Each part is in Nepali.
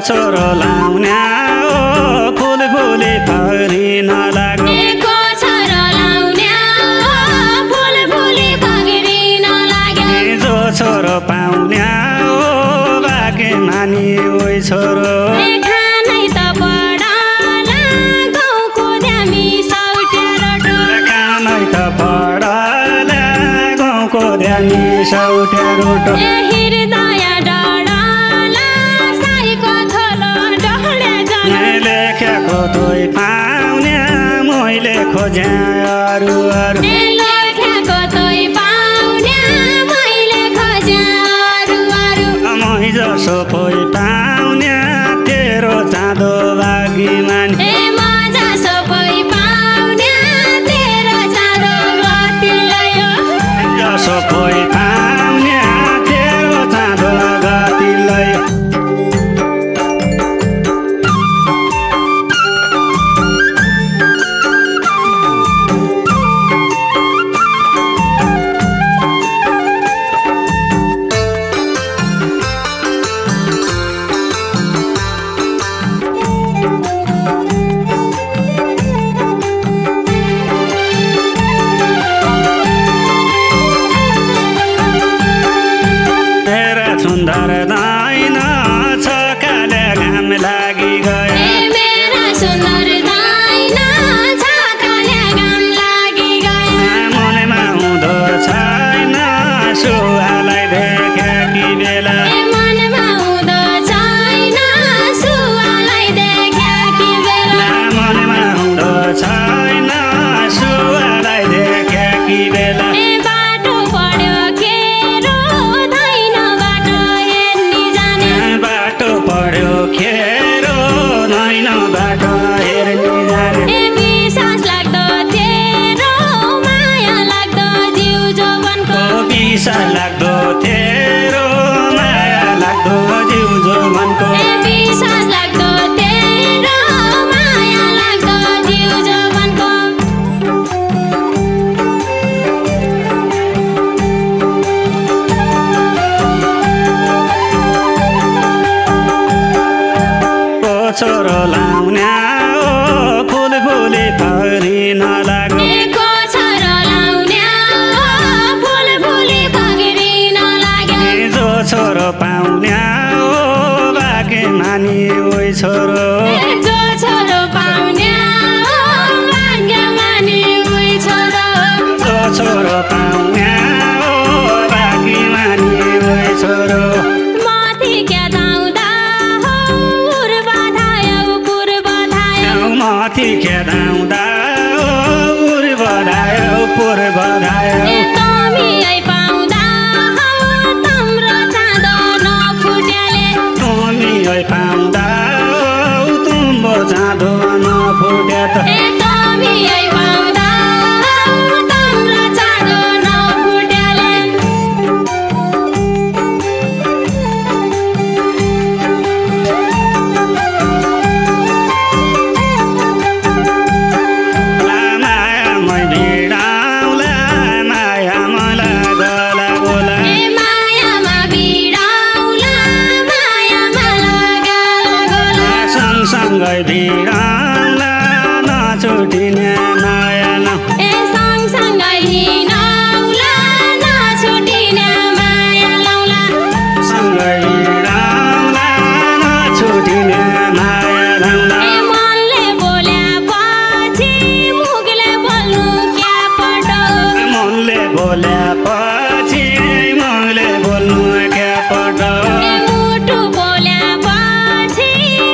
छोरो लाउन्या ओ फुल फुली फगरी नलाग्नु छोरो लाउन्या ओ फुल फुली फगरी नलाग्नु जो छोरो पाउन्या ओ बाके मानी ओइ छोरो खानै त पडाला गाउँको ड्यामी सौट्या रोटो खानै त पडाला गाउँको ड्यामी सौट्या रोटो हृदय डडाला साईको थलो डहले जन लेखेको तोइ पाउन्या मैले खोज्या अरू अरू लेखेको तोइ पाउन्या मैले खोज्या अरू अरू मै जसो कोही पाउन्या तेरो चाँदो बागी मानी म जसो कोही पाउन्या तेरो चाँदो गति लयो जसो कोही पाउन्या तेरो चाँदो गति लयो सुन्दर दाइन छकाले घाम लागि गयो मेरा सुन्दर दाइन छकाले घाम लागि गयो मनमा हुँदो छैन सुहालाई देखेकी बेला मनमा हुँदो छैन सुहालाई देखेकी बेला मनमा हुँदो छैन सुहालाई देखेकी बेला बाटो पढ्यो खेरो धाइन बाटो हेर्नी जाने बाटो पढ्यो खेरो नैन बाटो हेर्ने जाने विश्वास लाग्दो तेरो माया लाग्दो जिउ जौवनको विश्वास लाग्दो तेरो माया लाग्दो जिउ जौवनको विश्वास लाग्दो तेरो माया लाग्दो जिउ जौवनको छोरो लाउन्या ओ फुल फुली फगरी नलाग्नु छोरो लाउन्या ओ फुल फुली फगरी नलाग्नु जो छोरो पाउन्या ओ बाके मानी ओइ छोरो जो छोरो पाउन्या ओ भाग्य मानी उही छोरो जो छोरो पाउन्या ओ बाके मानी ओइ छोरो माथि क्या दाउँदा हुर बधायो पुर बधायो माथि खेदाउँदा उर बधायो पुर बधायो तमी आई पाउँदा तम्रो चाँदो नफुट्याले तमी आई पाउँदा तुम्रो चाँदो नफुट्या त तमी आई पाउँदा तम्रो चाँदो नफुट्याले माया मै भिडाउला माया मलाई गला गोला मायामा भिडाउला मायामा लगाला गोला सँगसँगै भिडाउला नछुटिने माया न सँगसँगै हिँडौला नछुटिने माया लाउला सँगै भिडाउला नछुटिने माया लाउला मनले बोल्यापछि मुखले बोल्नु क्या पटो मनले बोल्यापछि मैले बोल्नु क्या पट मुटु बोल्यापछि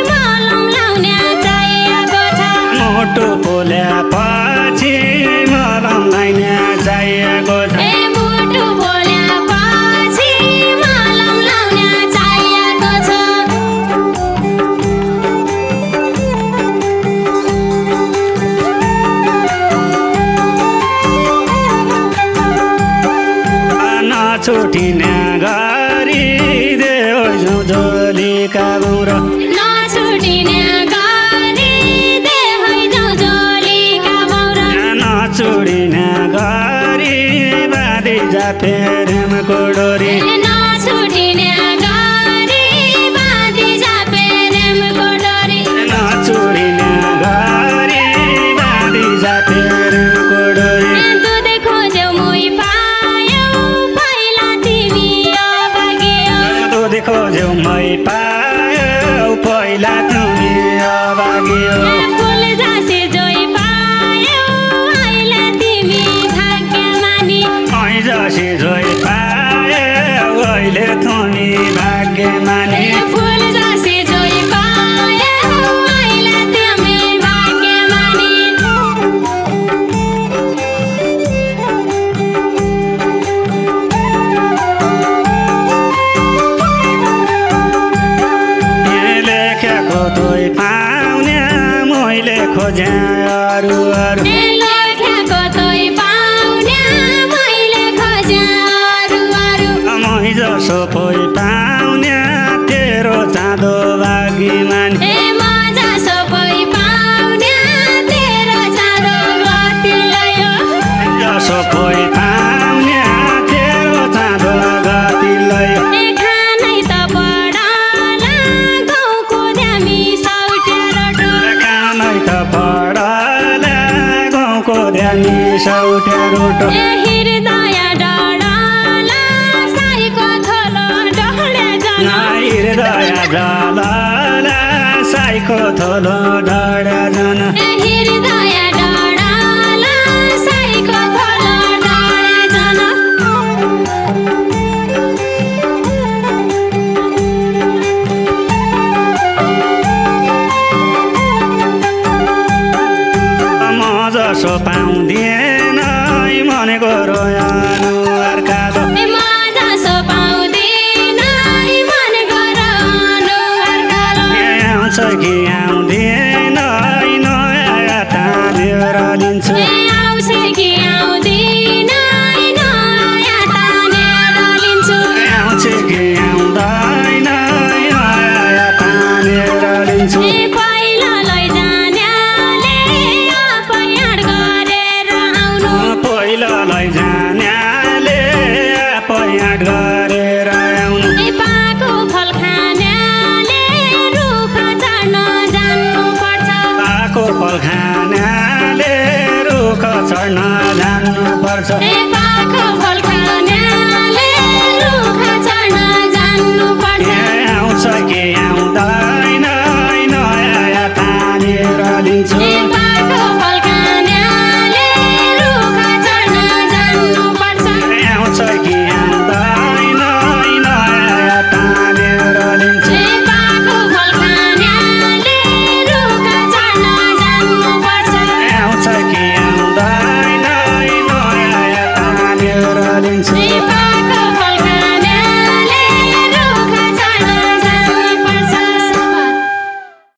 मलम लाउने चाहिएको छ मुटु बोल्यापछि मलम लाइने चाहिएको छ मुटु बोल्यापछि मलम लाउने चाहिएको छ नछुटिने गरी देऊ झोलीका बुढो नछुटिने गरी देहै जौजोलीका बौरा नछुटिने गरी बाँधी जा प्रेमको डोरी नछुटिने गरी बाँधी जा प्रेमको जन्मै पायौ पहिला तिमी अभागी हो फुल जसे जोइ पायौ अहिले तिमी भाग्यमानी मै जसे जोइ पायौ अहिले तिमी भाग्यमानी फुल जसे जोइ पायौ अहिले तिमी भाग्यमानी लेखेको तोइ पाउने मैले खोजे अरू अरू लेखेको तोइ पाउने मैले खोजे अरू अरू मै जसो पोइ पाउने तेरो चाँदो भाग्यमानी म जसो पोइ पाउने तेरो चाँदो गति लयो जसो पोइ पाउने तेरो चाँदो गति लयो खानै त पडला गाउँको ध्यामी सौटे रोटो खानै त पडला गाउँको ध्यानी सौटे रोटो हृदय डढला साईको थलो डढले जन हृदय जलला साईको थलो डढा जन हृदय डढला साईको थलो डढे जन म जसो पाउँदिएन मनको रोयानु अर्कालो म जसो पाउँदिन मन गराउनु अर्कालो आउँछ कि आउँदिएन नयाँ तानेर लिन्छु आउँछ कि आउँदिन नयाँ तानेर लिन्छु आउँछ कि आउँदैन नयाँ तानेर लिन्छु पहिला लैजानेले अपयाड गरेर आउनु पहिला लैजानेले अपयाड गरेर आउनु पाको फल खानेले रुख चढ्न जान्नुपर्छ पाको फल खानाले रुख चढ्न जान्नुपर्छ पाको फल खानेले रुख चढ्न जान्नुपर्छ आउँछ कि आउँदैन नयाँ तानेर लिन्छु पाको फल खानेले रुख चढ्न जान्नुपर्छ आउँछ कि आउँदैन नयाँ तानेर लिन्छु पाको फल खानेले रुख चढ्न जान्नुपर्छ आउँछ कि आउँदैन नयाँ तानेर लिन्छु